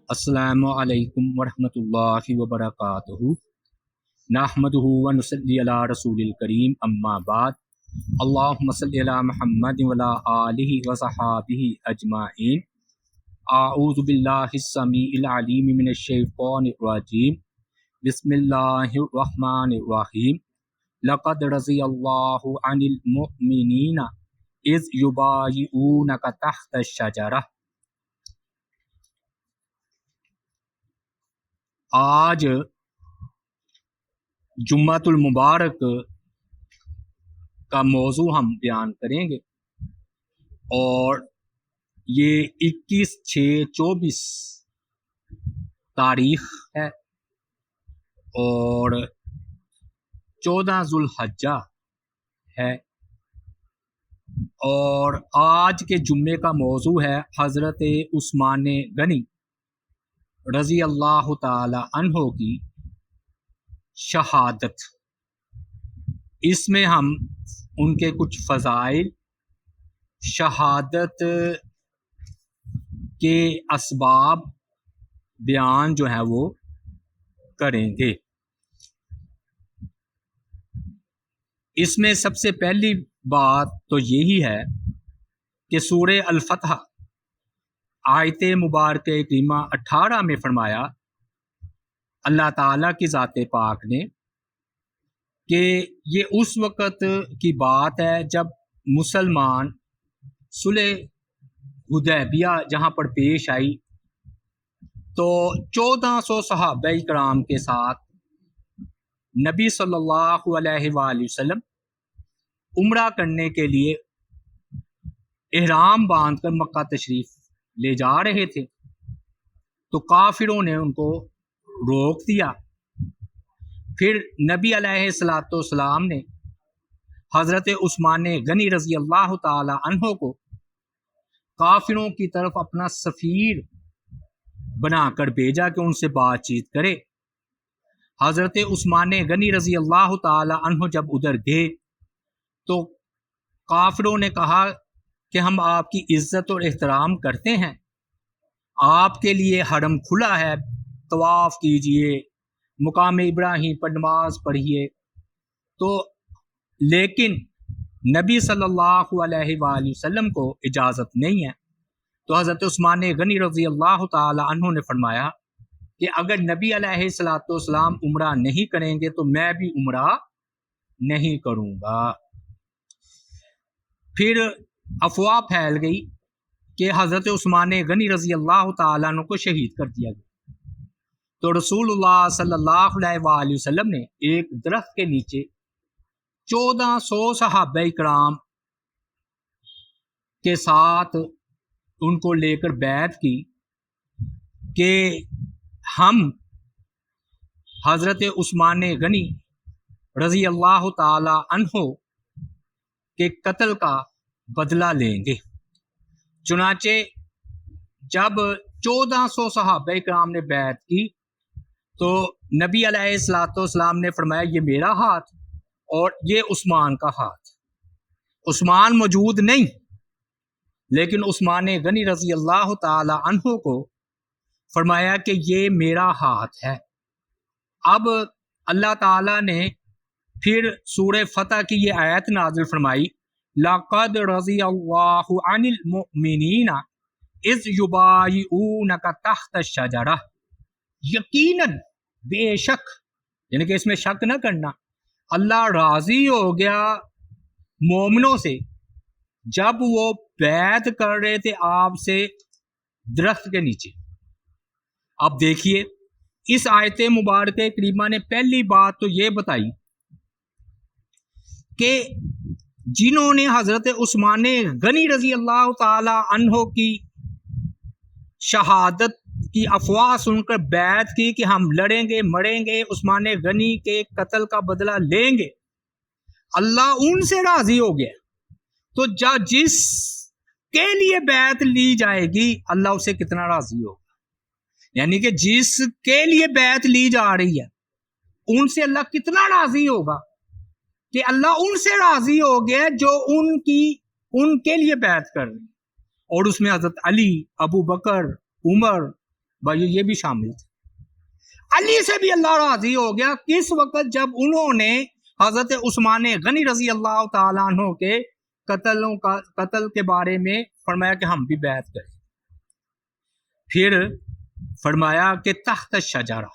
السلام علیکم ورحمۃ اللہ وبرکاتہ نحمدہ ونصلی علی رسول الکریم اما بعد اللہم صلی علی محمد وعلی آلہ وصحابہ اجمعین اعوذ باللہ السمیع العلیم من الشیطان الرجیم بسم اللہ الرحمن الرحیم لقد رضی اللہ عن المؤمنین اذ یبایعونک تحت الشجرہ۔ آج جمعۃ المبارک کا موضوع ہم بیان کریں گے اور یہ 21/6/24 تاریخ ہے اور 14 ذوالحجہ ہے، اور آج کے جمعے کا موضوع ہے حضرت عثمان غنی رضی اللہ تعالی عنہ کی شہادت۔ اس میں ہم ان کے کچھ فضائل، شہادت کے اسباب بیان جو ہے وہ کریں گے۔ اس میں سب سے پہلی بات تو یہی ہے کہ سورہ الفتح آیت مبارکہ کریمہ 18 میں فرمایا اللہ تعالیٰ کی ذات پاک نے کہ یہ اس وقت کی بات ہے جب مسلمان صلح حدیبیہ جہاں پر پیش آئی تو 1400 صحابہ کرام کے ساتھ نبی صلی اللہ علیہ وآلہ وسلم عمرہ کرنے کے لیے احرام باندھ کر مکہ تشریف لے جا رہے تھے، تو کافروں نے ان کو روک دیا۔ پھر نبی علیہ السلام نے حضرت عثمان غنی رضی اللہ تعالی عنہ کو کافروں کی طرف اپنا سفیر بنا کر بھیجا کہ ان سے بات چیت کرے۔ حضرت عثمان غنی رضی اللہ تعالی عنہ جب ادھر گئے تو کافروں نے کہا کہ ہم آپ کی عزت اور احترام کرتے ہیں، آپ کے لیے حرم کھلا ہے، طواف کیجئے، مقام ابراہیم پر نماز پڑھیے، تو لیکن نبی صلی اللہ علیہ وآلہ وسلم کو اجازت نہیں ہے۔ تو حضرت عثمان غنی رضی اللہ تعالی عنہ نے فرمایا کہ اگر نبی علیہ السلام عمرہ نہیں کریں گے تو میں بھی عمرہ نہیں کروں گا۔ پھر افواہ پھیل گئی کہ حضرت عثمان غنی رضی اللہ تعالیٰ عنہ کو شہید کر دیا گیا۔ تو رسول اللہ صلی اللہ علیہ وآلہ وسلم نے ایک درخت کے نیچے 1400 صحابہ کرام کے ساتھ ان کو لے کر بیعت کی کہ ہم حضرت عثمان غنی رضی اللہ تعالی عنہ کے قتل کا بدلہ لیں گے۔ چنانچہ جب 1400 صحابہ کرام نے بیعت کی تو نبی علیہ السلام نے فرمایا یہ میرا ہاتھ اور یہ عثمان کا ہاتھ۔ عثمان موجود نہیں، لیکن عثمان غنی رضی اللہ تعالی عنہ کو فرمایا کہ یہ میرا ہاتھ ہے۔ اب اللہ تعالیٰ نے پھر سورہ فتح کی یہ آیت نازل فرمائی لَقَدْ رَضِيَ اللَّهُ عَنِ الْمُؤْمِنِينَ اِذْ يُبَایِعُونَکَ تَحْتَ الشَّجَرَةِ، یقیناً بے شک، یعنی کہ اس میں شک نہ کرنا، اللہ راضی ہو گیا مومنوں سے جب وہ بیعت کر رہے تھے آپ سے درخت کے نیچے۔ اب دیکھیے اس آیت مبارکہ کریمہ نے پہلی بات تو یہ بتائی کہ جنہوں نے حضرت عثمان غنی رضی اللہ تعالی عنہ کی شہادت کی افواہ سن کر بیعت کی کہ ہم لڑیں گے مریں گے، عثمان غنی کے قتل کا بدلہ لیں گے، اللہ ان سے راضی ہو گیا۔ تو جس کے لیے بیعت لی جائے گی اللہ اسے کتنا راضی ہوگا، یعنی کہ جس کے لیے بیعت لی جا رہی ہے ان سے اللہ کتنا راضی ہوگا کہ اللہ ان سے راضی ہو گیا جو ان کے لیے بیعت کر رہے ہیں۔ اور اس میں حضرت علی، ابو بکر، عمر بھائی یہ بھی شامل تھے۔ علی سے بھی اللہ راضی ہو گیا کس وقت جب انہوں نے حضرت عثمان غنی رضی اللہ تعالیٰ عنہ کے قتل کے بارے میں فرمایا کہ ہم بھی بیعت کریں۔ پھر فرمایا کہ تحت الشجرہ،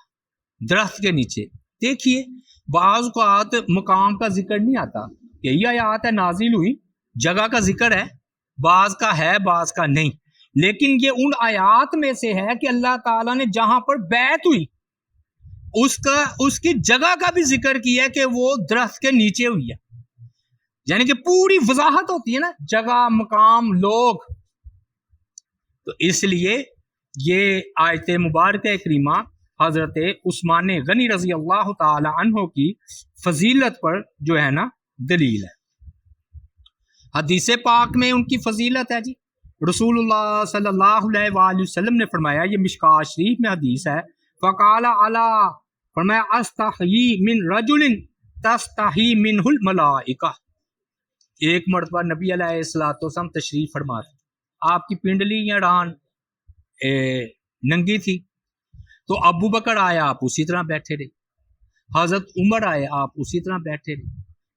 درخت کے نیچے۔ دیکھیے بعض اوقات مقام کا ذکر نہیں آتا، یہی آیات ہے نازل ہوئی، جگہ کا ذکر ہے، بعض کا ہے بعض کا نہیں، لیکن یہ ان آیات میں سے ہے کہ اللہ تعالیٰ نے جہاں پر بیعت ہوئی اس کی جگہ کا بھی ذکر کیا ہے کہ وہ درخت کے نیچے ہوئی ہے، یعنی کہ پوری وضاحت ہوتی ہے نا، جگہ، مقام، لوگ۔ تو اس لیے یہ آیت مبارکہ کریمہ حضرت عثمان غنی رضی اللہ تعالی عنہ کی فضیلت پر جو ہے نا دلیل ہے۔ حدیث پاک میں ان کی فضیلت ہے جی، رسول اللہ صلی اللہ علیہ وآلہ وسلم نے فرمایا، یہ مشکوٰۃ شریف میں حدیث ہے، فقال الا، فرمایا استحیی من رجل تستحی منہ الملائکہ۔ ایک مرتبہ نبی علیہ الصلوۃ والسلام تشریف فرما تھے، آپ کی پنڈلی یا ران ننگی تھی، تو ابو بکر آئے، آپ اسی طرح بیٹھے رہے، حضرت عمر آئے، آپ اسی طرح بیٹھے رہے۔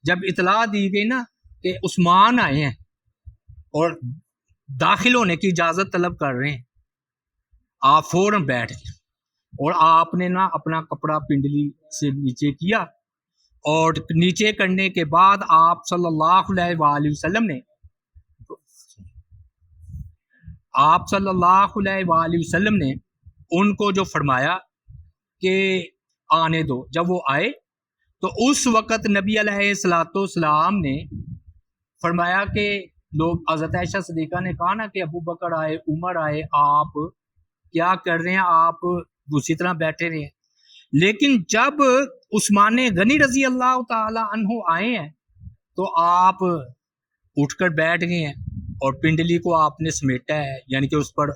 جب اطلاع دی گئی نا کہ عثمان آئے ہیں اور داخل ہونے کی اجازت طلب کر رہے ہیں، آپ فوراً بیٹھ گئے اور آپ نے نا اپنا کپڑا پنڈلی سے نیچے کیا، اور نیچے کرنے کے بعد آپ صلی اللہ علیہ وآلہ وسلم نے ان کو جو فرمایا کہ آنے دو۔ جب وہ آئے تو اس وقت نبی علیہ الصلوۃ والسلام نے فرمایا کہ لوگ، حضرت عائشہ صدیقہ نے کہا نا کہ ابو بکر آئے، عمر آئے، آپ کیا کر رہے ہیں، آپ اسی طرح بیٹھے رہے ہیں۔ لیکن جب عثمان غنی رضی اللہ تعالی عنہ آئے ہیں تو آپ اٹھ کر بیٹھ گئے ہیں اور پنڈلی کو آپ نے سمیٹا ہے، یعنی کہ اس پر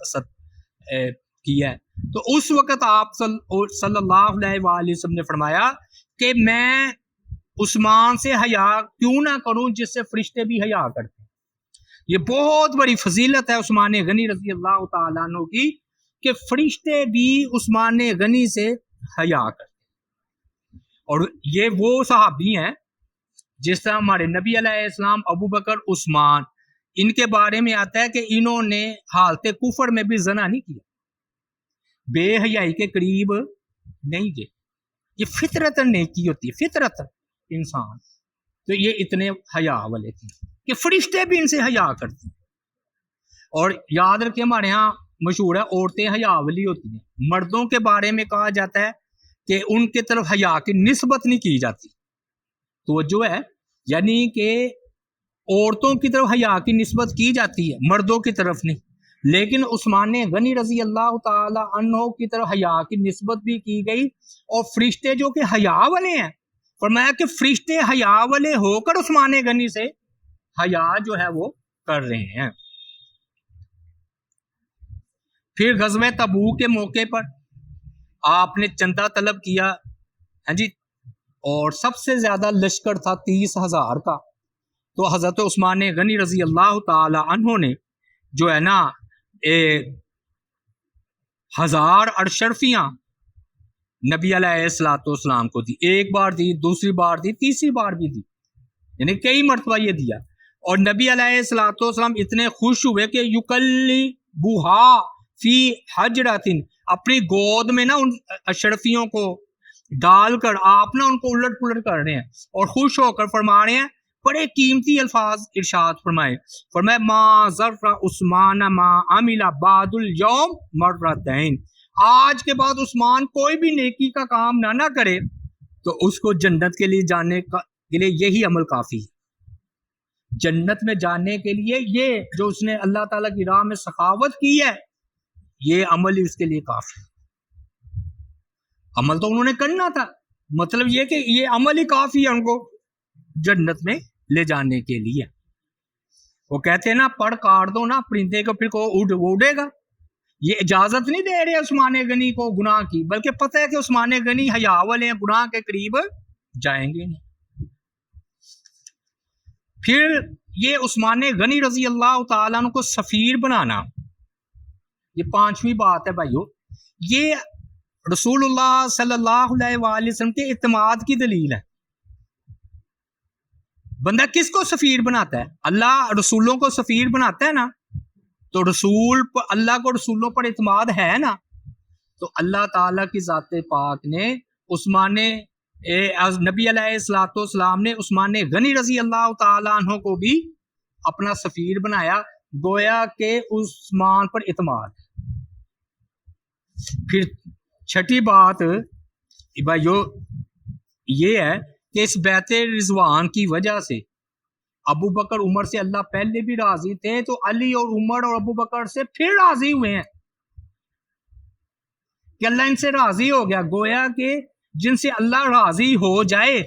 کیا ہے۔ تو اس وقت آپ صلی اللہ علیہ وآلہ وسلم نے فرمایا کہ میں عثمان سے حیا کیوں نہ کروں جس سے فرشتے بھی حیا کرتے ہیں۔ یہ بہت بڑی فضیلت ہے عثمان غنی رضی اللہ تعالیٰ عنہ کی کہ فرشتے بھی عثمان غنی سے حیا کرتے ہیں۔ اور یہ وہ صحابی ہیں جس طرح ہمارے نبی علیہ السلام، ابو بکر، عثمان، ان کے بارے میں آتا ہے کہ انہوں نے حالت کفر میں بھی زنا نہیں کیا، بے حیائی کے قریب نہیں گئے۔ یہ فطرت نیکی ہوتی ہے، فطرت انسان، تو یہ اتنے حیا والے تھے کہ فرشتے بھی ان سے حیا کرتے ہیں۔ اور یاد رکھیں ہمارے ہاں مشہور ہے عورتیں حیا والی ہوتی ہیں، مردوں کے بارے میں کہا جاتا ہے کہ ان کے طرف حیا کی نسبت نہیں کی جاتی، توجہ ہے، یعنی کہ عورتوں کی طرف حیا کی نسبت کی جاتی ہے، مردوں کی طرف نہیں۔ لیکن عثمان غنی رضی اللہ تعالی عنہ کی طرف حیا کی نسبت بھی کی گئی، اور فرشتے جو کہ حیا والے ہیں، فرمایا کہ فرشتے حیا والے ہو کر عثمان غنی سے حیا جو ہے وہ کر رہے ہیں۔ پھر غزوہ تبوک کے موقع پر آپ نے چندہ طلب کیا، ہاں جی، اور سب سے زیادہ لشکر تھا 30,000 کا، تو حضرت عثمان غنی رضی اللہ تعالی عنہ نے جو ہے نا 1000 ارشرفیاں نبی علیہ الصلوۃ والسلام کو دی، ایک بار دی، دوسری بار دی، تیسری بار بھی دی، یعنی کئی مرتبہ یہ دیا۔ اور نبی علیہ الصلوۃ والسلام اتنے خوش ہوئے کہ یکلبھا فی حجرۃ، اپنی گود میں نا ان اشرفیوں کو ڈال کر آپ نا ان کو الٹ پلٹ کر رہے ہیں اور خوش ہو کر فرما رہے ہیں، بڑے قیمتی الفاظ ارشاد فرمائے ما ضر عثمان ما عمل بعد اليوم مرتين، آج کے بعد عثمان کوئی بھی نیکی کا کام نہ کرے تو اس کو جنت کے لیے جانے کے لیے یہی عمل کافی ہے۔ جنت میں جانے کے لیے یہ جو اس نے اللہ تعالیٰ کی راہ میں سخاوت کی ہے، یہ عمل ہی اس کے لیے کافی ہے۔ عمل تو انہوں نے کرنا تھا، مطلب یہ کہ یہ عمل ہی کافی ہے ان کو جنت میں لے جانے کے لیے۔ وہ کہتے ہیں نا پڑھ کاٹ دو نا پرندے کو، پھر وہ اڑے گا۔ یہ اجازت نہیں دے رہے عثمان غنی کو گناہ کی، بلکہ پتہ ہے کہ عثمان غنی حیا والے ہیں، گناہ کے قریب جائیں گے نہیں۔ پھر یہ عثمان غنی رضی اللہ تعالیٰ عنہ کو سفیر بنانا، یہ 5ویں بات ہے بھائیو، یہ رسول اللہ صلی اللہ علیہ وآلہ وسلم کے اعتماد کی دلیل ہے. بندہ کس کو سفیر بناتا ہے؟ اللہ رسولوں کو سفیر بناتا ہے نا. تو رسول اللہ کو رسولوں پر اعتماد ہے نا. تو اللہ تعالیٰ کی ذات پاک نے نبی علیہ الصلوۃ والسلام نے عثمان غنی رضی اللہ تعالیٰ عنہ کو بھی اپنا سفیر بنایا، گویا کہ عثمان پر اعتماد. پھر چھٹی بات بھائیو یہ ہے کہ اس بیعت رضوان کی وجہ سے ابو بکر عمر سے اللہ پہلے بھی راضی تھے، تو علی اور عمر اور ابو بکر سے پھر راضی ہوئے ہیں کہ اللہ ان سے راضی ہو گیا. گویا کہ جن سے اللہ راضی ہو جائے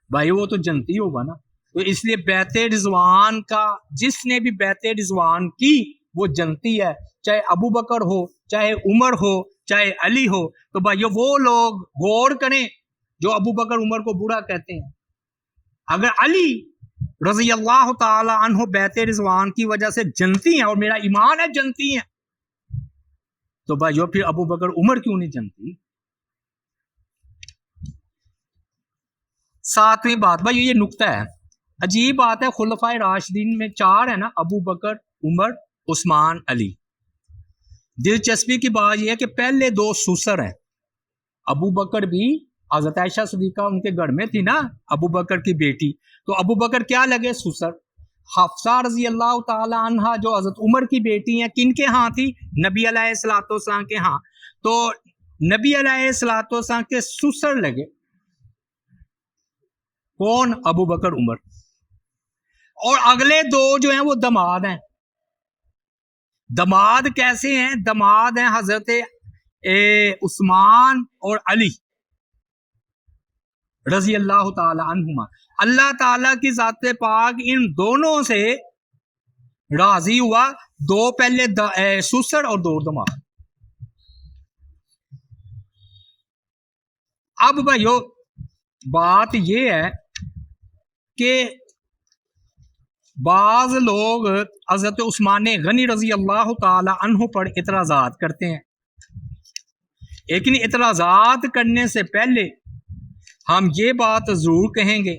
بھائی وہ تو جنتی ہوگا نا. تو اس لیے بیعت رضوان کا جس نے بھی بیعت رضوان کی وہ جنتی ہے، چاہے ابو بکر ہو، چاہے عمر ہو، چاہے علی ہو. تو بھائی وہ لوگ غور کریں جو ابو بکر عمر کو برا کہتے ہیں. اگر علی رضی اللہ تعالی عنہ بیعت رضوان کی وجہ سے جنتی ہیں اور میرا ایمان ہے جنتی ہیں، تو بھائیو پھر ابو بکر عمر کیوں نہیں جنتی؟ ساتویں بات بھائی یہ نقطہ ہے، عجیب بات ہے. خلفائے راشدین میں 4 ہے نا، ابو بکر، عمر، عثمان، علی. دلچسپی کی بات یہ ہے کہ پہلے 2 سسر ہیں. ابو بکر بھی حضرت عائشہ صدیقہ ان کے گھر میں تھی نا، ابو بکر کی بیٹی. تو ابو بکر کیا لگے؟ سسر. حفصہ رضی اللہ تعالی عنہا جو حضرت عمر کی بیٹی ہیں کن کے ہاں تھی؟ نبی علیہ الصلوۃ والسلام کے ہاں. تو نبی علیہ الصلوۃ والسلام کے سسر لگے. کون؟ ابو بکر، عمر. اور اگلے 2 جو ہیں وہ دماد ہیں. دماد کیسے ہیں؟ دماد ہیں حضرت عثمان اور علی رضی اللہ تعالی عنہما. اللہ تعالیٰ کی ذات پاک ان دونوں سے راضی ہوا. 2 پہلے سسر اور 2 دماد. اب بھائیو بات یہ ہے کہ بعض لوگ حضرت عثمان غنی رضی اللہ تعالی عنہ پر اعتراضات کرتے ہیں، لیکن اعتراضات کرنے سے پہلے ہم یہ بات ضرور کہیں گے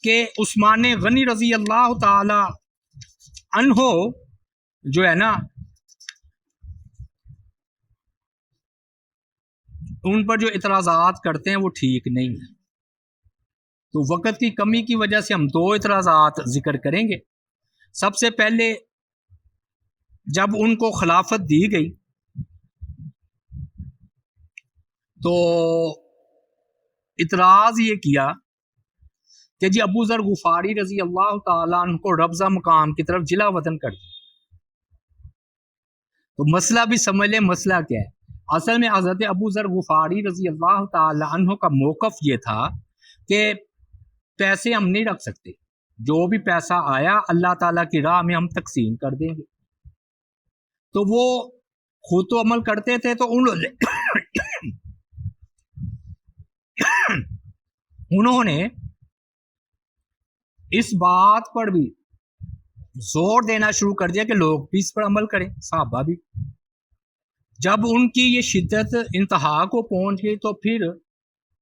کہ عثمان غنی رضی اللہ تعالی عنہ جو ہے نا ان پر جو اعتراضات کرتے ہیں وہ ٹھیک نہیں ہے. تو وقت کی کمی کی وجہ سے ہم 2 اعتراضات ذکر کریں گے. سب سے پہلے جب ان کو خلافت دی گئی تو اعتراض یہ کیا کہ جی ابو ذر غفاری رضی اللہ تعالیٰ عنہ کو ربضہ مقام کی طرف جلا وطن کر دیا. تو مسئلہ بھی سمجھ لیں مسئلہ کیا ہے. اصل میں حضرت ابو ذر غفاری رضی اللہ تعالیٰ عنہ کا موقف یہ تھا کہ پیسے ہم نہیں رکھ سکتے، جو بھی پیسہ آیا اللہ تعالیٰ کی راہ میں ہم تقسیم کر دیں گے. تو وہ خود تو عمل کرتے تھے، تو انہوں نے اس بات پر بھی زور دینا شروع کر دیا کہ لوگ بھی اس پر عمل کریں، صحابہ بھی. جب ان کی یہ شدت انتہا کو پہنچ گئی تو پھر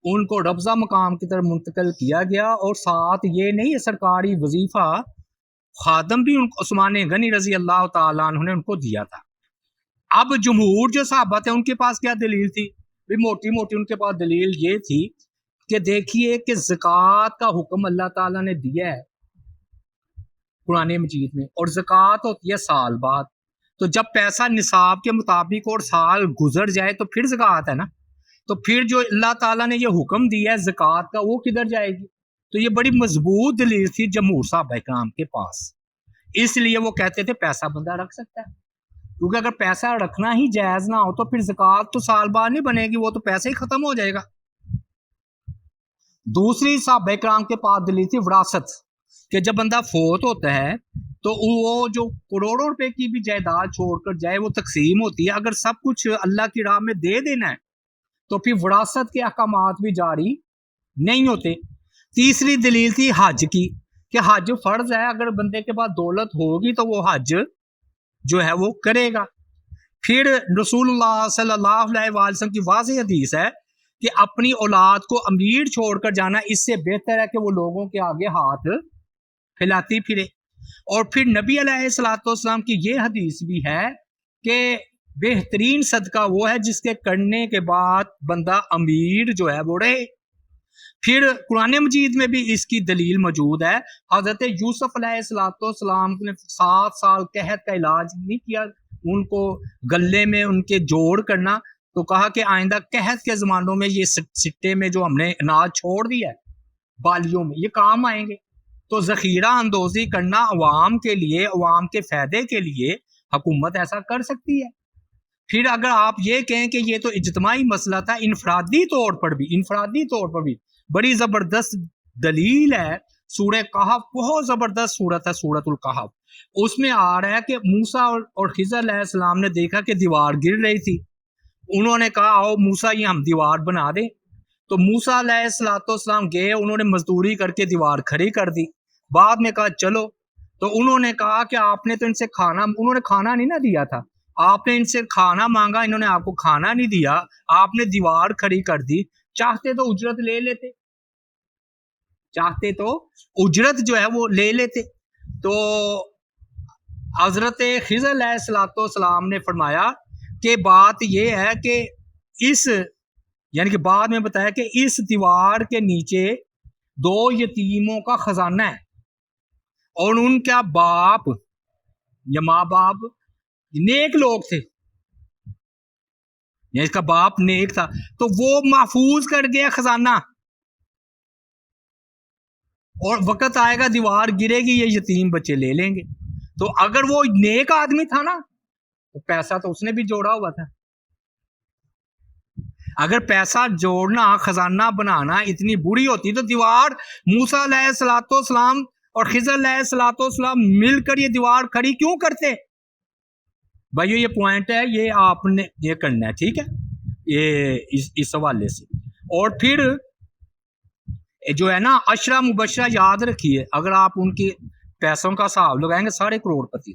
ان کو ربضہ مقام کی طرف منتقل کیا گیا. اور ساتھ یہ نہیں ہے سرکاری وظیفہ خادم بھی عثمان غنی رضی اللہ تعالیٰ عنہ نے ان کو دیا تھا. اب جمہور جو صحابہ تھے ان کے پاس کیا دلیل تھی؟ بھی موٹی موٹی ان کے پاس دلیل یہ تھی کہ دیکھیے کہ زکوٰۃ کا حکم اللہ تعالیٰ نے دیا ہے قرآن مجید میں، اور زکوٰۃ ہوتی ہے سال بعد. تو جب پیسہ نصاب کے مطابق اور سال گزر جائے تو پھر زکوٰۃ ہے نا. تو پھر جو اللہ تعالیٰ نے یہ حکم دیا ہے زکوٰۃ کا وہ کدھر جائے گی؟ تو یہ بڑی مضبوط دلیل تھی جمہور صحابہ کرام کے پاس. اس لیے وہ کہتے تھے پیسہ بندہ رکھ سکتا ہے، کیونکہ اگر پیسہ رکھنا ہی جائز نہ ہو تو پھر زکوٰۃ تو سال بعد نہیں بنے گی، وہ تو پیسے ہی ختم ہو جائے گا. دوسری صحابہ کرام کے پاس دلیل تھی وراثت، کہ جب بندہ فوت ہوتا ہے تو وہ جو کروڑوں روپے کی بھی جائیداد چھوڑ کر جائے وہ تقسیم ہوتی ہے. اگر سب کچھ اللہ کی راہ میں دے دینا ہے تو پھر وراثت کے احکامات بھی جاری نہیں ہوتے. تیسری دلیل تھی حج کی، کہ حج فرض ہے، اگر بندے کے پاس دولت ہوگی تو وہ حج جو ہے وہ کرے گا. پھر رسول اللہ صلی اللہ علیہ وسلم کی واضح حدیث ہے کہ اپنی اولاد کو امیر چھوڑ کر جانا اس سے بہتر ہے کہ وہ لوگوں کے آگے ہاتھ پھیلاتی پھرے۔ اور پھر نبی علیہ الصلوۃ والسلام کی یہ حدیث بھی ہے کہ بہترین صدقہ وہ ہے جس کے کرنے کے بعد بندہ امیر جو ہے وہ رہے۔ پھر قرآن مجید میں بھی اس کی دلیل موجود ہے۔ حضرت یوسف علیہ الصلوۃ والسلام نے 7 سال قحط کا علاج نہیں کیا، ان کو گلے میں ان کے جوڑ کرنا، تو کہا کہ آئندہ قحط کے زمانوں میں یہ سٹے میں جو ہم نے اناج چھوڑ دیا ہے بالیوں میں، یہ کام آئیں گے۔ تو ذخیرہ اندوزی کرنا عوام کے لیے، عوام کے فائدے کے لیے حکومت ایسا کر سکتی ہے۔ پھر اگر آپ یہ کہیں کہ یہ تو اجتماعی مسئلہ تھا، انفرادی طور پر بھی بڑی زبردست دلیل ہے۔ سورہ کہف بہت زبردست سورت ہے، سورۃ الکہف۔ اس میں آ رہا ہے کہ موسیٰ اور خضر علیہ السلام نے دیکھا کہ دیوار گر رہی تھی، انہوں نے کہا آؤ موسیٰ یہ ہم دیوار بنا دیں۔ تو موسیٰ علیہ السلام گئے، انہوں نے مزدوری کر کے دیوار کھڑی کر دی۔ بعد میں کہا چلو، تو انہوں نے کہا کہ آپ نے تو ان سے انہوں نے کھانا نہیں نہ دیا تھا، آپ نے ان سے کھانا مانگا، انہوں نے آپ کو کھانا نہیں دیا، آپ نے دیوار کھڑی کر دی، چاہتے تو اجرت لے لیتے، جو ہے وہ لے لیتے۔ تو حضرت خضر علیہ السلام نے فرمایا کہ بات یہ ہے کہ یعنی کہ بعد میں بتایا کہ اس دیوار کے نیچے 2 یتیموں کا خزانہ ہے، اور ان کا باپ یا ماں باپ نیک لوگ تھے، یا اس کا باپ نیک تھا، تو وہ محفوظ کر گیا خزانہ، اور وقت آئے گا دیوار گرے گی یہ یتیم بچے لے لیں گے۔ تو اگر وہ نیک آدمی تھا نا تو پیسہ تو اس نے بھی جوڑا ہوا تھا۔ اگر پیسہ جوڑنا، خزانہ بنانا اتنی بری ہوتی تو دیوار موسیٰ علیہ السلام اور خضر علیہ السلام مل کر یہ دیوار کھڑی کیوں کرتے؟ بھائیو یہ پوائنٹ ہے، یہ آپ نے یہ کرنا ہے، ٹھیک ہے، یہ اس حوالے سے۔ اور پھر جو ہے نا عشرہ مبشرہ یاد رکھیے، اگر آپ ان کے پیسوں کا حساب لگائیں گے 3.5 کروڑ تھے۔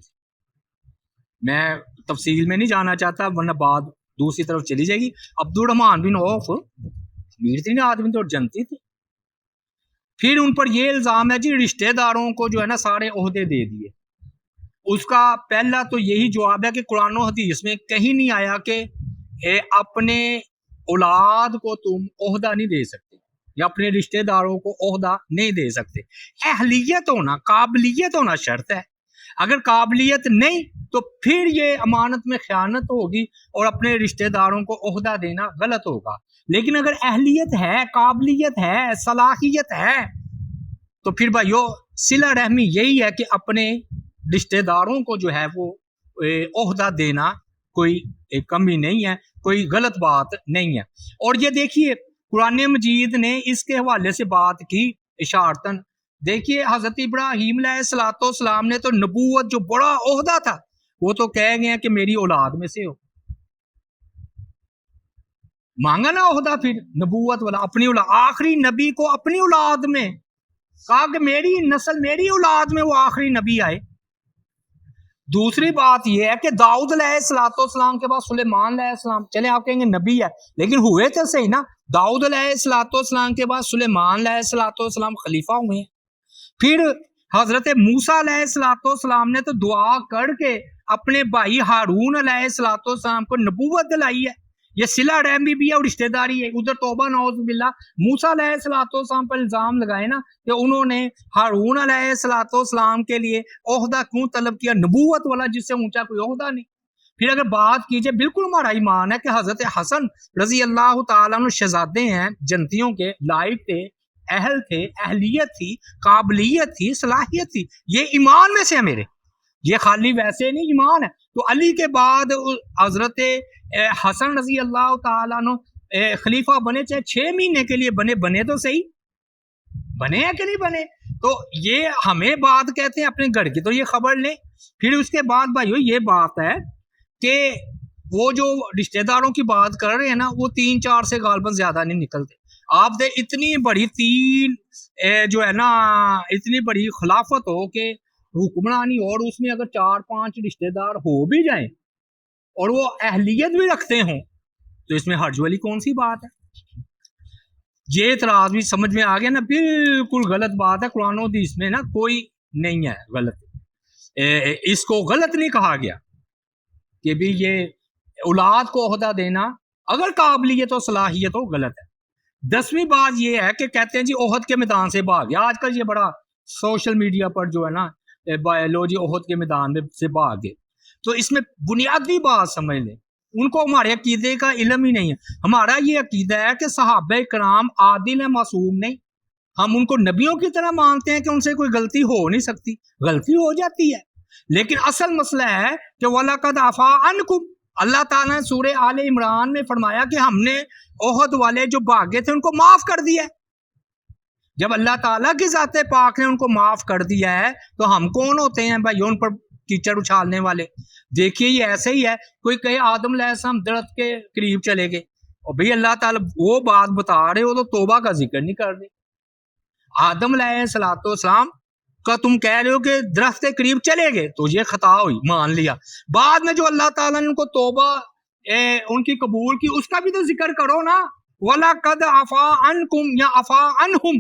میں تفصیل میں نہیں جانا چاہتا ورنہ بات دوسری طرف چلی جائے گی۔ عبد الرحمن بن عوف امیر ترین آدمی تھے اور جنتی تھے۔ پھر ان پر یہ الزام ہے جی رشتہ داروں کو جو ہے نا سارے عہدے دے دیے۔ اس کا پہلا تو یہی جواب ہے کہ قرآن و حدیث میں کہیں نہیں آیا کہ اپنے اولاد کو تم عہدہ نہیں دے سکتے یا اپنے رشتہ داروں کو عہدہ نہیں دے سکتے۔ اہلیت ہونا، قابلیت ہونا شرط ہے۔ اگر قابلیت نہیں تو پھر یہ امانت میں خیانت ہوگی اور اپنے رشتہ داروں کو عہدہ دینا غلط ہوگا۔ لیکن اگر اہلیت ہے، قابلیت ہے، صلاحیت ہے، تو پھر بھائیو صلہ رحمی یہی ہے کہ اپنے رشتہ داروں کو جو ہے وہ عہدہ دینا کوئی کمی نہیں ہے، کوئی غلط بات نہیں ہے۔ اور یہ دیکھیے قرآن مجید نے اس کے حوالے سے بات کی اشارتاً۔ دیکھیے حضرت ابراہیم علیہ السلام نے تو نبوت جو بڑا عہدہ تھا وہ تو کہہ گئے کہ میری اولاد میں سے ہو، مانگا نا عہدہ پھر نبوت والا اپنی اولاد، آخری نبی کو اپنی اولاد میں کہا کہ میری نسل، میری اولاد میں وہ آخری نبی آئے۔ دوسری بات یہ ہے کہ داؤد علیہ السلام کے بعد سلیمان علیہ السلام، چلے آپ کہیں گے نبی ہے لیکن ہوئے تو صحیح نا، داؤد علیہ السلام کے بعد سلیمان علیہ السلام خلیفہ ہوئے ہیں۔ پھر حضرت موسیٰ علیہ السلام نے تو دعا کر کے اپنے بھائی ہارون علیہ السلام کو نبوت دلائی ہے۔ یہ صلہ رحمی بھی ہے اور رشتہ داری ہے۔ ادھر توبہ نعوذ باللہ موسیٰ علیہ السلام پر الزام لگائے نا کہ انہوں نے ہارون علیہ السلام کے لیے عہدہ کیوں طلب کیا، نبوت والا جس سے اونچا کوئی عہدہ نہیں۔ پھر اگر بات کیجئے، بالکل ہمارا ایمان ہے کہ حضرت حسن رضی اللہ تعالیٰ عنہ شہزادے ہیں، جنتیوں کے لائق تھے، اہل تھے، اہلیت تھی، قابلیت تھی، صلاحیت تھی، یہ ایمان میں سے ہے میرے، یہ خالی ویسے نہیں، ایمان ہے۔ تو علی کے بعد حضرت حسن رضی اللہ تعالیٰ عنہ خلیفہ بنے، چاہے 6 مہینے کے لیے بنے تو صحیح، بنے ہیں کہ نہیں بنے؟ تو یہ ہمیں بات کہتے ہیں اپنے گھر کی، تو یہ خبر لیں۔ پھر اس کے بعد بھائیو یہ بات ہے کہ وہ جو رشتہ داروں کی بات کر رہے ہیں نا، وہ 3-4 سے غالباً زیادہ نہیں نکلتے۔ آپ دے اتنی بڑی جو ہے نا اتنی بڑی خلافت ہو کہ حکمرانی، اور اس میں اگر 4-5 رشتہ دار ہو بھی جائیں اور وہ اہلیت بھی رکھتے ہوں تو اس میں حرج والی کون سی بات ہے؟ یہ اعتراض بھی سمجھ میں آ گیا نا؟ بالکل غلط بات ہے، قرآن و حدیث میں نا کوئی نہیں ہے غلط، اس کو غلط نہیں کہا گیا کہ بھی یہ اولاد کو عہدہ دینا اگر قابلیت و صلاحیت ہو غلط ہے۔ 10ویں بات یہ ہے کہ کہتے ہیں جی عہد کے میدان سے بھاگ گیا، آج کل یہ بڑا سوشل میڈیا پر جو ہے نا بایولوجی عہد کے میدان میں سے بھاگ گئے، تو اس میں بنیادی بات سمجھ لیں، ان کو ہمارے عقیدے کا علم ہی نہیں ہے۔ ہمارا یہ عقیدہ ہے کہ صحابہ کرام عادل ہیں، معصوم نہیں، ہم ان کو نبیوں کی طرح مانتے ہیں کہ ان سے کوئی غلطی ہو نہیں سکتی، غلطی ہو جاتی ہے، لیکن اصل مسئلہ ہے کہ وَلَقَدْ عَفَا عَنْكُمْ، اللہ تعالیٰ نے سورہ آل عمران میں فرمایا کہ ہم نے عہد والے جو بھاگے تھے ان کو معاف کر دیا ہے۔ جب اللہ تعالیٰ کی ذات پاک نے ان کو معاف کر دیا ہے تو ہم کون ہوتے ہیں بھائی ان پر کیچڑ اچھالنے والے؟ دیکھیے یہ ایسے ہی ہے، کوئی کہے آدم علیہ السلام درخت کے قریب چلے گئے، اور بھئی اللہ تعالیٰ وہ بات بتا رہے ہو تو توبہ کا ذکر نہیں کر رہے۔ آدم علیہ السلام کا تم کہہ رہے ہو کہ درخت کے قریب چلے گئے تو یہ خطا ہوئی، مان لیا، بعد میں جو اللہ تعالیٰ نے ان کو توبہ ان کی قبول کی اس کا بھی تو ذکر کرو نا، وَلَقَدْ عَفَا عَنْكُمْ یا عَفَا عَنْهُمْ،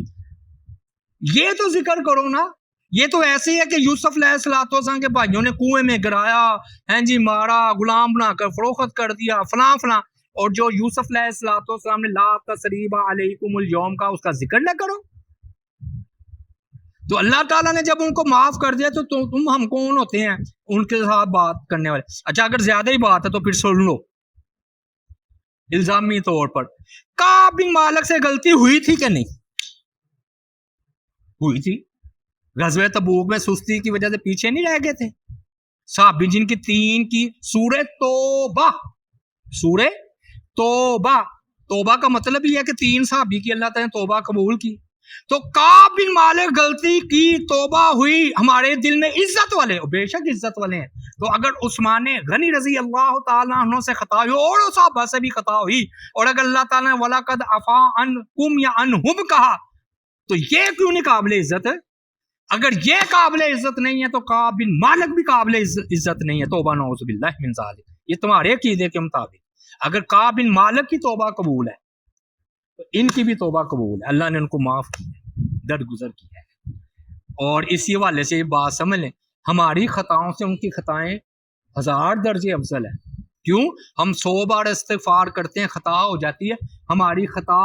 یہ تو ذکر کرو نا۔ یہ تو ایسے ہے کہ یوسف علیہ السلام کے بھائیوں نے کنویں میں گرایا، ہیں جی مارا، غلام بنا کر فروخت کر دیا، فلاں فلاں، اور جو یوسف علیہ السلام نے لا تثریب علیکم اليوم کا اس کا ذکر نہ کرو۔ تو اللہ تعالیٰ نے جب ان کو معاف کر دیا تو تم ہم کون ہوتے ہیں ان کے ساتھ بات کرنے والے؟ اچھا اگر زیادہ ہی بات ہے تو پھر سن لو، الزامی طور پر کعب بن مالک سے غلطی ہوئی تھی کہ نہیں ہوئی تھی؟ غزوہ تبوک میں سستی کی وجہ سے پیچھے نہیں رہ گئے تھے صحابی جن کی 3 کی سورہ توبہ، سورہ توبہ، توبہ کا مطلب یہ ہے کہ 3 صحابی کی اللہ تعالیٰ نے توبہ قبول کی، تو کعب بن مالک غلطی کی، توبہ ہوئی، ہمارے دل میں عزت والے، بے شک عزت والے ہیں، تو اگر عثمان غنی رضی اللہ تعالیٰ عنہ سے خطا ہوئی اور صحابہ سے بھی خطا ہوئی، اور اگر اللہ تعالیٰ نے وَلَقَدْ عَفَا عَنْكُمْ یا عَنْهُمْ کہا تو یہ کیوں نہیں قابل عزت ہے؟ اگر یہ قابل عزت نہیں ہے تو کعب بن مالک بھی قابل عزت نہیں ہے، توبہ نعوذ باللہ من ذالک۔ یہ تمہارے عقیدے کے مطابق اگر کعب بن مالک کی توبہ قبول ہے تو ان کی بھی توبہ قبول ہے، اللہ نے ان کو معاف کیا، درگزر کیا ہے۔ اور اسی حوالے سے یہ بات سمجھ لیں، ہماری خطاؤں سے ان کی خطائیں 1000 درجے افضل ہے۔ کیوں؟ ہم 100 بار استغفار کرتے ہیں، خطا ہو جاتی ہے، ہماری خطا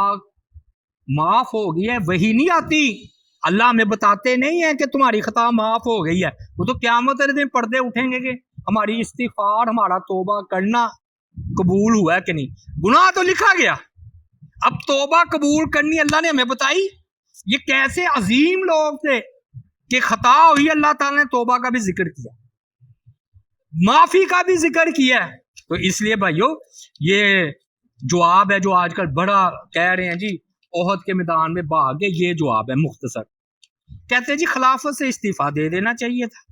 معاف ہو گئی ہے، وہی نہیں آتی، اللہ ہمیں بتاتے نہیں ہیں کہ تمہاری خطا معاف ہو گئی ہے، وہ تو قیامت والے دن پردے اٹھیں گے کہ ہماری استغفار، ہمارا توبہ کرنا قبول ہوا ہے کہ نہیں۔ گناہ تو لکھا گیا، اب توبہ قبول کرنی اللہ نے ہمیں بتائی۔ یہ کیسے عظیم لوگ تھے کہ خطا ہوئی، اللہ تعالیٰ نے توبہ کا بھی ذکر کیا، معافی کا بھی ذکر کیا ہے۔ تو اس لیے بھائیو یہ جواب ہے جو آج کل بڑا کہہ رہے ہیں جی عہد کے میدان میں بھاگے، یہ جواب ہے مختصر۔ کہتے ہیں جی خلافت سے استعفیٰ دے دینا چاہیے تھا،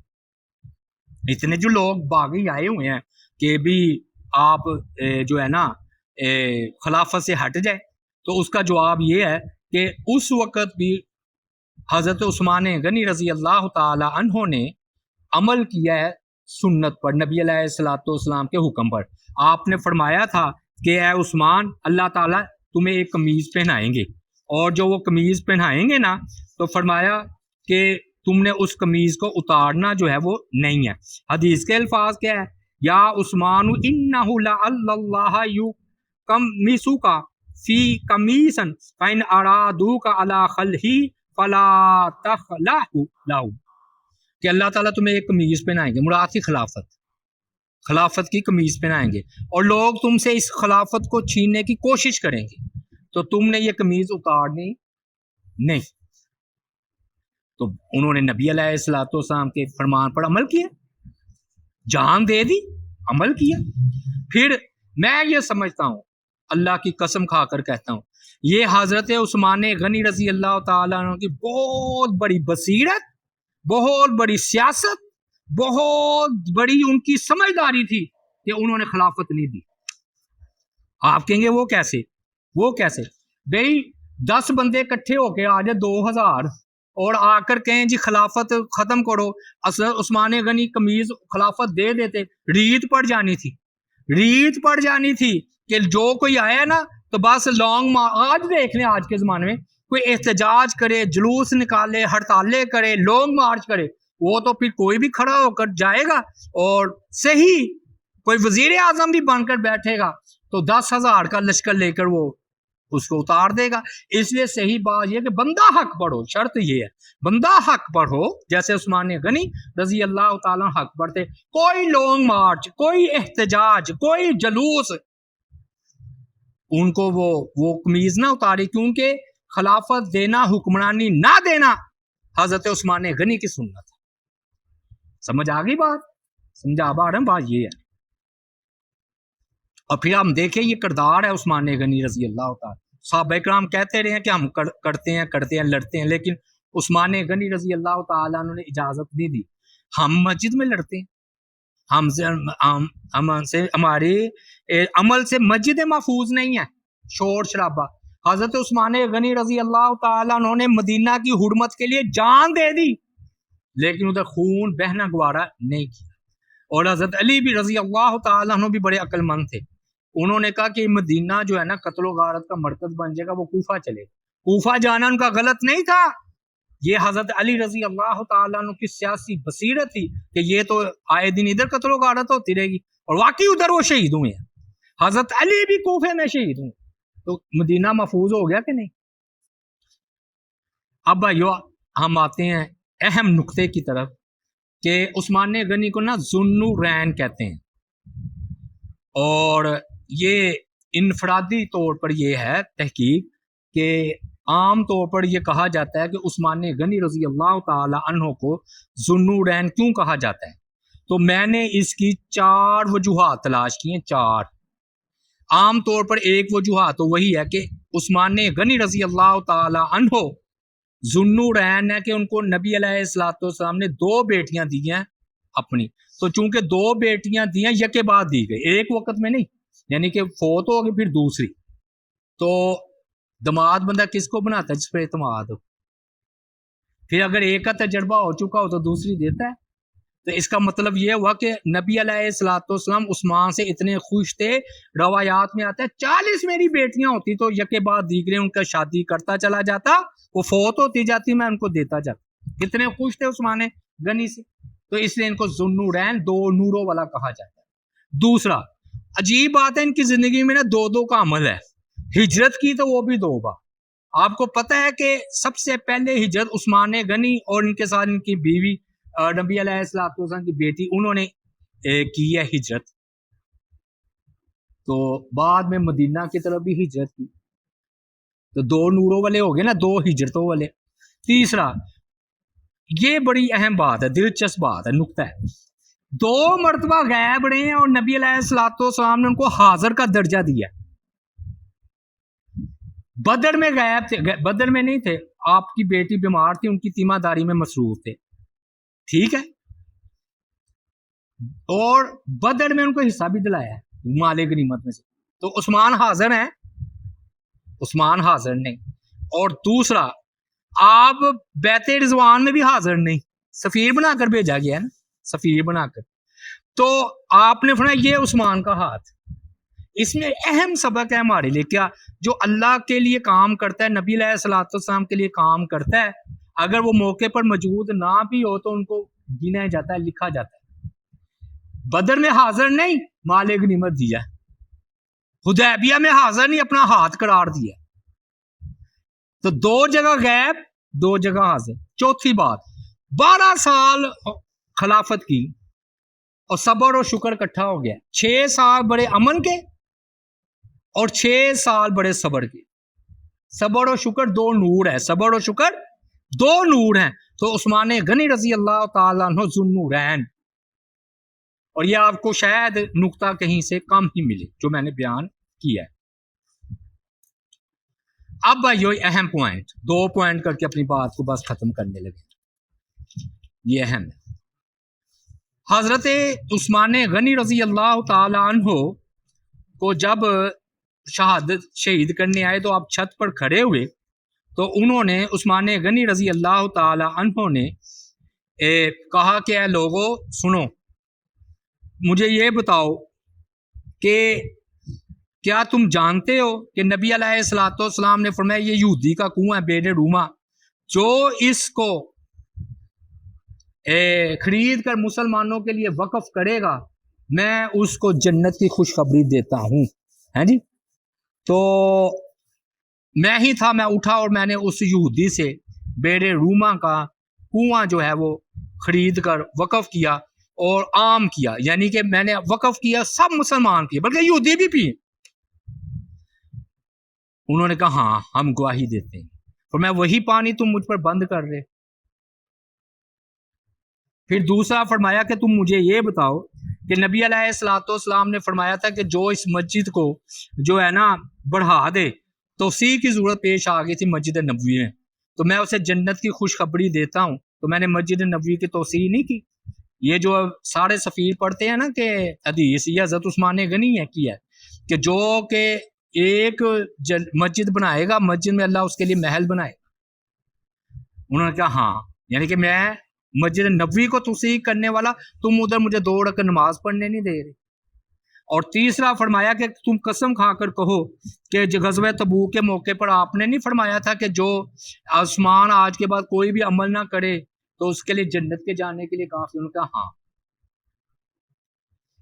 اتنے جو لوگ باغی آئے ہوئے ہیں کہ بھی آپ جو ہے نا خلافت سے ہٹ جائے، تو اس کا جواب یہ ہے کہ اس وقت بھی حضرت عثمان غنی رضی اللہ تعالی عنہ نے عمل کیا ہے سنت پر، نبی علیہ السلام کے حکم پر۔ آپ نے فرمایا تھا کہ اے عثمان، اللہ تعالیٰ تمہیں ایک قمیض پہنائیں گے، اور جو وہ قمیض پہنائیں گے نا تو فرمایا کہ تم نے اس قمیض کو اتارنا جو ہے وہ نہیں ہے۔ حدیث کے الفاظ کیا ہے؟ یا عثمان انہ لعل اللہ یکمسک فی قمیصا فإن ارادوک علی خلہ فلا تخلہ لہ، کہ اللہ تعالیٰ تمہیں ایک قمیض پہنائیں گے، مراد کی خلافت کی قمیض پہنائیں گے، اور لوگ تم سے اس خلافت کو چھیننے کی کوشش کریں گے تو تم نے یہ قمیض اتارنی نہیں۔ تو انہوں نے نبی علیہ السلام کے فرمان پر عمل کیا، جان دے دی، عمل کیا۔ پھر میں یہ سمجھتا ہوں، اللہ کی قسم کھا کر کہتا ہوں، یہ حضرت عثمان غنی رضی اللہ تعالیٰ عنہ کی بہت بڑی بصیرت، بہت بڑی سیاست، بہت بڑی ان کی سمجھداری تھی کہ انہوں نے خلافت نہیں دی۔ آپ کہیں گے وہ کیسے بھئی 10 بندے اکٹھے ہو کے آ جائے 2000 اور آ کر کہیں جی خلافت ختم کرو، عثمان غنی قمیض خلافت دے دیتے، ریت پڑ جانی تھی۔ ریت پڑ جانی تھی کہ جو کوئی آیا نا تو بس لانگ آج دیکھ لیں آج کے زمانے میں کوئی احتجاج کرے، جلوس نکالے، ہڑتالیں کرے، لانگ مارچ کرے، وہ تو پھر کوئی بھی کھڑا ہو کر جائے گا، اور صحیح کوئی وزیر اعظم بھی بن کر بیٹھے گا تو 10,000 کا لشکر لے کر وہ اس کو اتار دے گا۔ اس لیے صحیح بات یہ کہ بندہ حق پر ہو، شرط یہ ہے بندہ حق پر ہو، جیسے عثمان غنی رضی اللہ تعالیٰ حق پر تھے۔ کوئی لانگ مارچ، کوئی احتجاج، کوئی جلوس ان کو وہ قمیض نہ اتاری، کیونکہ خلافت دینا، حکمرانی نہ دینا حضرت عثمان غنی کی سنت ہے۔ سمجھ آ گئی بات؟ سمجھا آ رہا ہے بات یہ ہے۔ اور پھر ہم دیکھیں یہ کردار ہے عثمان غنی رضی اللہ تعالیٰ۔ صحابہ کرام کہتے رہے ہیں کہ ہم کرتے ہیں لڑتے ہیں، لیکن عثمان غنی رضی اللہ تعالیٰ عنہ نے اجازت نہیں دی۔ ہم مسجد میں لڑتے ہیں، ہمارے عمل سے مسجد محفوظ نہیں ہے، شور شرابہ۔ حضرت عثمان غنی رضی اللہ تعالیٰ عنہ نے مدینہ کی حرمت کے لیے جان دے دی، لیکن ادھر خون بہنا گوارا نہیں کیا۔ اور حضرت علی بھی رضی اللہ تعالیٰ عنہ بھی بڑے عقل مند تھے، انہوں نے کہا کہ مدینہ جو ہے نا قتل و غارت کا مرکز بن جائے گا، وہ کوفہ چلے۔ کوفہ جانا ان کا غلط نہیں تھا، یہ حضرت علی رضی اللہ تعالیٰ عنہ کی سیاسی بصیرت تھی کہ یہ تو آئے دن ادھر قتل و غارت ہوتی رہے گی، اور واقعی ادھر وہ شہید ہوئے ہیں، حضرت علی بھی کوفے میں شہید ہوئے، تو مدینہ محفوظ ہو گیا کہ نہیں؟ اب بھائیو ہم آتے ہیں اہم نقطے کی طرف کہ عثمان غنی کو نا ذوالنورین کہتے ہیں، اور یہ انفرادی طور پر یہ ہے تحقیق کہ عام طور پر یہ کہا جاتا ہے کہ عثمان غنی رضی اللہ تعالی عنہ کو ذوالنورین کیوں کہا جاتا ہے، تو میں نے اس کی 4 وجوہات تلاش کی ہیں۔ 4 عام طور پر ایک وجوہات تو وہی ہے کہ عثمان غنی رضی اللہ تعالی عنہ ذوالنورین ہے کہ ان کو نبی علیہ الصلوۃ والسلام نے 2 بیٹیاں دی ہیں اپنی، تو چونکہ 2 بیٹیاں دی ہیں یکے بعد دی گئی، ایک وقت میں نہیں، یعنی کہ فوت ہو گئی پھر دوسری، تو دماد بندہ کس کو بناتا ہے؟ جس پر اعتماد ہو۔ پھر اگر ایک کا تجربہ ہو چکا ہو تو دوسری دیتا ہے۔ تو اس کا مطلب یہ ہوا کہ نبی علیہ الصلوۃ والسلام عثمان سے اتنے خوش تھے، روایات میں آتا ہے 40 میری بیٹیاں ہوتی تو یکے بعد دیگرے ان کا شادی کرتا چلا جاتا، وہ فوت ہوتی جاتی میں ان کو دیتا جاتا، اتنے خوش تھے عثمان غنی سے، تو اس لیے ان کو ذوالنورین 2 نوروں والا کہا جاتا ہے۔ دوسرا عجیب بات ہے ان کی زندگی میں نا 2 کا عمل ہے، ہجرت کی تو وہ بھی 2 بار۔ آپ کو پتہ ہے کہ سب سے پہلے ہجرت عثمان غنی اور ان کے ساتھ ان کی بیوی نبی علیہ الصلوۃ والسلام کی بیٹی انہوں نے کی ہے ہجرت، تو بعد میں مدینہ کی طرف بھی ہجرت کی، تو 2 نوروں والے ہو گئے نا، 2 ہجرتوں والے۔ تیسرا یہ بڑی اہم بات ہے، دلچسپ بات ہے، نقطہ ہے، 2 مرتبہ غائب رہے ہیں اور نبی علیہ الصلوۃ والسلام نے ان کو حاضر کا درجہ دیا۔ بدر میں غائب تھے، بدر میں نہیں تھے، آپ کی بیٹی بیمار تھی، ان کی تیمہ داری میں مصروف تھے، ٹھیک ہے، اور بدر میں ان کو حصہ بھی دلایا ہے مال غنیمت میں سے، تو عثمان حاضر ہیں، عثمان حاضر نہیں۔ اور دوسرا آپ بیعت رضوان میں بھی حاضر نہیں، سفیر بنا کر بھیجا گیا ہے نا، سفیر بنا کر، تو آپ نے فرمایا یہ عثمان کا ہاتھ۔ اس میں اہم سبق ہے ہمارے لیے، کیا جو اللہ کے لیے کام کرتا ہے، نبی علیہ الصلوۃ والسلام کے لیے کام کرتا ہے، اگر وہ موقع پر موجود نہ بھی ہو تو ان کو گنا جاتا ہے، لکھا جاتا ہے۔ بدر میں حاضر نہیں، مال غنیمت دیا، حدیبیہ میں حاضر نہیں، اپنا ہاتھ قرار دیا، تو 2 جگہ غائب، 2 جگہ حاضر۔ چوتھی بات، 12 سال خلافت کی اور صبر و شکر اکٹھا ہو گیا، 6 سال بڑے امن کے اور 6 سال بڑے صبر کے۔ صبر و شکر 2 نور ہے، صبر و شکر 2 نور ہیں، تو عثمان غنی رضی اللہ تعالیٰ عنہ ذوالنورین، اور یہ آپ کو شاید نقطہ کہیں سے کم ہی ملے جو میں نے بیان کیا ہے۔ اب بھائیو اہم پوائنٹ، 2 پوائنٹ کر کے اپنی بات کو بس ختم کرنے لگے، یہ اہم ہے۔ حضرت عثمان غنی رضی اللہ تعالی عنہ کو جب شہید کرنے آئے تو آپ چھت پر کھڑے ہوئے، تو انہوں نے عثمان غنی رضی اللہ تعالی عنہ نے کہا کہ اے لوگو سنو، مجھے یہ بتاؤ کہ کیا تم جانتے ہو کہ نبی علیہ الصلوۃ والسلام نے فرمایا یہ یہودی کا کنواں ہے بیر روما، جو اس کو خرید کر مسلمانوں کے لیے وقف کرے گا میں اس کو جنت کی خوشخبری دیتا ہوں. ہیں جی، تو میں ہی تھا، میں اٹھا اور میں نے اس یہودی سے بیر روما کا کنواں جو ہے وہ خرید کر وقف کیا اور عام کیا، یعنی کہ میں نے وقف کیا، سب مسلمان پیے، بلکہ یہودی بھی پیے. انہوں نے کہا ہاں ہم گواہی دیتے ہیں. اور میں وہی پانی تم مجھ پر بند کر رہے. پھر دوسرا فرمایا کہ تم مجھے یہ بتاؤ کہ نبی علیہ الصلوۃ والسلام نے فرمایا تھا کہ جو اس مسجد کو جو ہے نا بڑھا دے، توسیع کی ضرورت پیش آ گئی تھی مسجد نبوی میں، تو میں اسے جنت کی خوشخبری دیتا ہوں. تو میں نے مسجد نبوی کی توسیع نہیں کی. یہ جو سارے سفیر پڑھتے ہیں نا کہ حدیث یہ حضرت عثمان غنی ہے کی ہے کہ جو کہ ایک مسجد بنائے گا، مسجد میں اللہ اس کے لیے محل بنائے گا. انہوں نے کہا ہاں، یعنی کہ میں مسجد نبوی کو توسیع کرنے والا، تم ادھر مجھے 2 رکعت نماز پڑھنے نہیں دے رہے. اور تیسرا فرمایا کہ تم قسم کھا کر کہو کہ غزوہ تبوک کے موقع پر آپ نے نہیں فرمایا تھا کہ جو آسمان آج کے بعد کوئی بھی عمل نہ کرے تو اس کے لیے جنت کے جانے کے لیے کافی. انہوں نے کہا ہاں.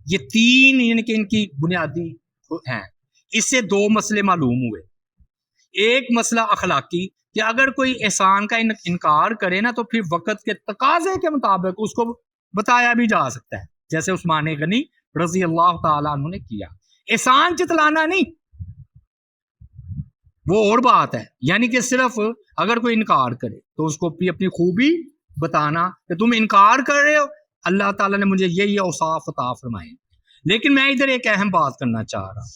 یہ 3 یعنی کہ ان کی بنیادی ہیں. اس سے 2 مسئلے معلوم ہوئے. ایک مسئلہ اخلاقی کہ اگر کوئی احسان کا انکار کرے نا تو پھر وقت کے تقاضے کے مطابق اس کو بتایا بھی جا سکتا ہے، جیسے عثمان غنی رضی اللہ تعالیٰ عنہ نے کیا. احسان چتلانا نہیں، وہ اور بات ہے. یعنی کہ صرف اگر کوئی انکار کرے تو اس کو اپنی خوبی بتانا کہ تم انکار کر رہے ہو، اللہ تعالیٰ نے مجھے یہ اوصاف عطا فرمائے. لیکن میں ادھر ایک اہم بات کرنا چاہ رہا ہوں،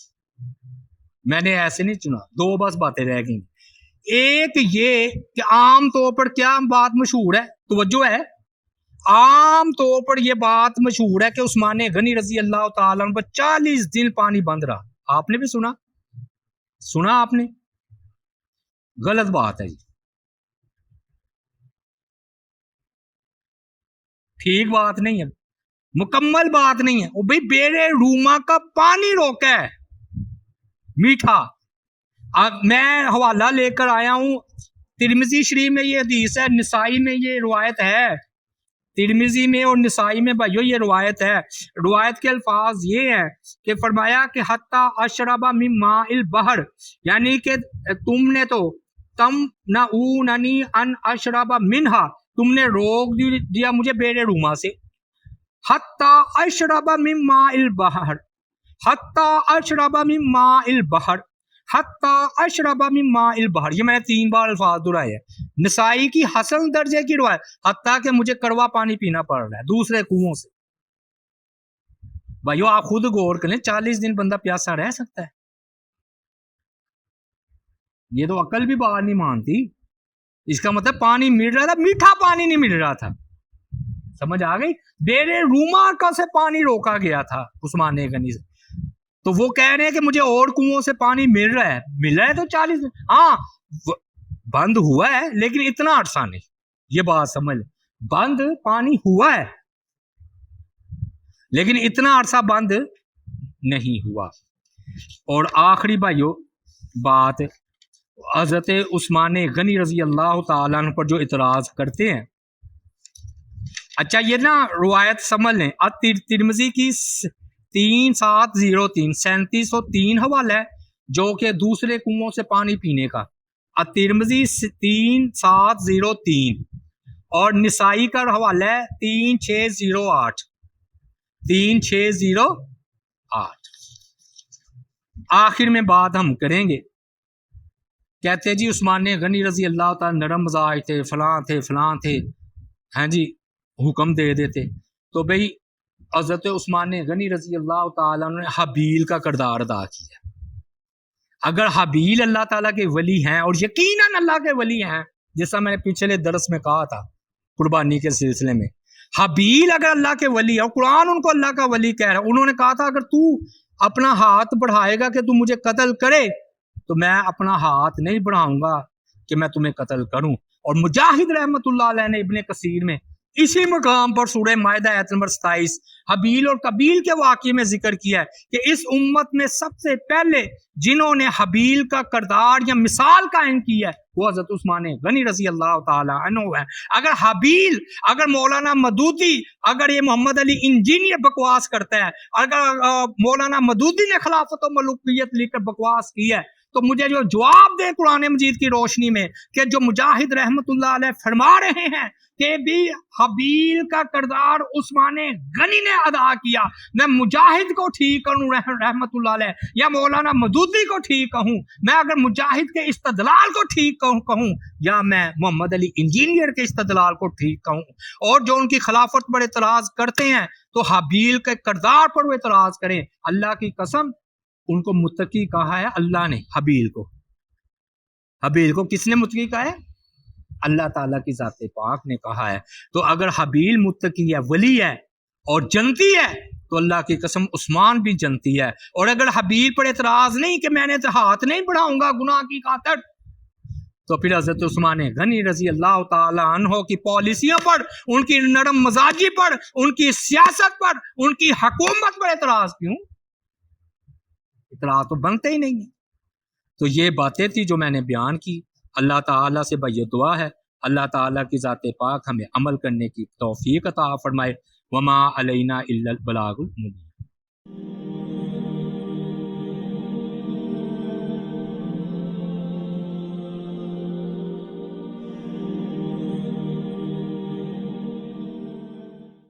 میں نے ایسے نہیں چنا، 2 بس باتیں رہ گئیں. ایک یہ کہ عام طور پر کیا بات مشہور ہے، توجہ ہے، عام طور پر یہ بات مشہور ہے کہ عثمان غنی رضی اللہ تعالیٰ عنہ پر 40 دن پانی بند رہا. آپ نے بھی سنا آپ نے؟ غلط بات ہے، ٹھیک بات نہیں ہے، مکمل بات نہیں ہے. وہ بھائی بیر روما کا پانی روکا ہے میٹھا. اب میں حوالہ لے کر آیا ہوں، ترمذی شریف میں یہ حدیث ہے، نسائی میں یہ روایت ہے، ترمذی میں اور نسائی میں بھائیو یہ روایت ہے. روایت کے الفاظ یہ ہیں کہ فرمایا کہ حتی اشرب من ماء البحر، یعنی کہ تم نے تو تمنعوننی ان اشرب منہا، تم نے روک دیا مجھے بیر روما سے. حتی اشرب من ماء البحر، حتی اشرب من ماء البحر، حتی اشرب من ماء البحر. یہ میں نے 3 بار الفاظ دہرائے ہیں. نسائی کی حسن درجے کی روایت، حتیٰ کہ مجھے کڑوا پانی پینا پڑ رہا ہے دوسرے کنووں سے. بھائیو آپ خود غور کریں، 40 دن بندہ پیاسا رہ سکتا ہے؟ یہ تو عقل بھی باہر نہیں مانتی. اس کا مطلب پانی مل رہا تھا، میٹھا پانی نہیں مل رہا تھا. سمجھ آ گئی؟ بیر روما کا سے پانی روکا گیا تھا عثمان غنی سے. تو وہ کہہ رہے ہیں کہ مجھے اور کنووں سے پانی مل رہا ہے تو 40 دن ہاں بند ہوا ہے، لیکن اتنا عرصہ نہیں. یہ بات سمجھ، بند پانی ہوا ہے لیکن اتنا عرصہ بند نہیں ہوا. اور آخری بھائیو بات، حضرت عثمان غنی رضی اللہ تعالیٰ عنہ پر جو اعتراض کرتے ہیں، اچھا یہ نا روایت سمجھ لیں، ترمذی کی 3703 3703 حوالہ ہے جو کہ دوسرے کنووں سے پانی پینے کا، ترمذی 3703، اور نسائی کا حوالہ ہے 3608 3608. آخر میں بات ہم کریں گے، کہتے ہیں جی عثمان غنی رضی اللہ تعالیٰ نرم مزاج تھے، فلاں تھے ہیں جی، حکم دے دیتے. تو بھئی حضرت عثمان غنی رضی اللہ تعالیٰ نے حابیل کا کردار ادا کیا. اگر حابیل اللہ تعالیٰ کے ولی ہیں اور یقیناً اللہ کے ولی ہیں، جیسا میں نے پچھلے درس میں کہا تھا قربانی کے سلسلے میں، حابیل اگر اللہ کے ولی ہے اور قرآن ان کو اللہ کا ولی کہہ رہا ہے، انہوں نے کہا تھا اگر تو اپنا ہاتھ بڑھائے گا کہ تو مجھے قتل کرے تو میں اپنا ہاتھ نہیں بڑھاؤں گا کہ میں تمہیں قتل کروں. اور مجاہد رحمت اللہ علیہ نے ابن کثیر میں اسی مقام پر سورہ مائدہ آیت نمبر 27 حابیل اور قابیل کے واقعے میں ذکر کیا ہے کہ اس امت میں سب سے پہلے جنہوں نے حابیل کا کردار یا مثال قائم کی ہے وہ حضرت عثمان غنی رضی اللہ تعالی عنہ ہے۔ اگر حابیل، اگر مولانا مودودی، اگر یہ محمد علی انجینئر بکواس کرتا ہے، اگر مولانا مودودی نے خلافت و ملوکیت لے کر بکواس کی ہے، تو مجھے جو جواب دے قرآن مجید کی روشنی میں کہ جو مجاہد رحمت اللہ علیہ فرما رہے ہیں کہ بھی حابیل کا کردار عثمان غنی نے ادا کیا، میں مجاہد کو ٹھیک کروں رحمت اللہ علیہ یا مولانا مودودی کو ٹھیک کہوں، میں اگر مجاہد کے استدلال کو ٹھیک کہوں یا میں محمد علی انجینئر کے استدلال کو ٹھیک کہوں، اور جو ان کی خلافت پر اعتراض کرتے ہیں تو حابیل کے کردار پر وہ اعتراض کریں۔ اللہ کی قسم ان کو متقی کہا ہے اللہ نے، حابیل کو کس نے متقی کہا ہے؟ اللہ تعالیٰ کی ذات پاک نے کہا ہے۔ تو اگر حابیل متقی ہے، ولی ہے اور جنتی ہے تو اللہ کی قسم عثمان بھی جنتی ہے۔ اور اگر حابیل پر اعتراض نہیں کہ میں نے تو ہاتھ نہیں بڑھاؤں گا گناہ کی خاطر، تو پھر حضرت عثمان غنی رضی اللہ تعالی عنہ کی پالیسیوں پر، ان کی نرم مزاجی پر، ان کی سیاست پر، ان کی حکومت پر اعتراض کیوں؟ اعتراض تو بنتے ہی نہیں ہیں۔ تو یہ باتیں تھی جو میں نے بیان کی۔ اللہ تعالیٰ سے یہ دعا ہے اللہ تعالیٰ کی ذات پاک ہمیں عمل کرنے کی توفیق عطا فرمائے۔ وما علینا الا البلاغ المبین۔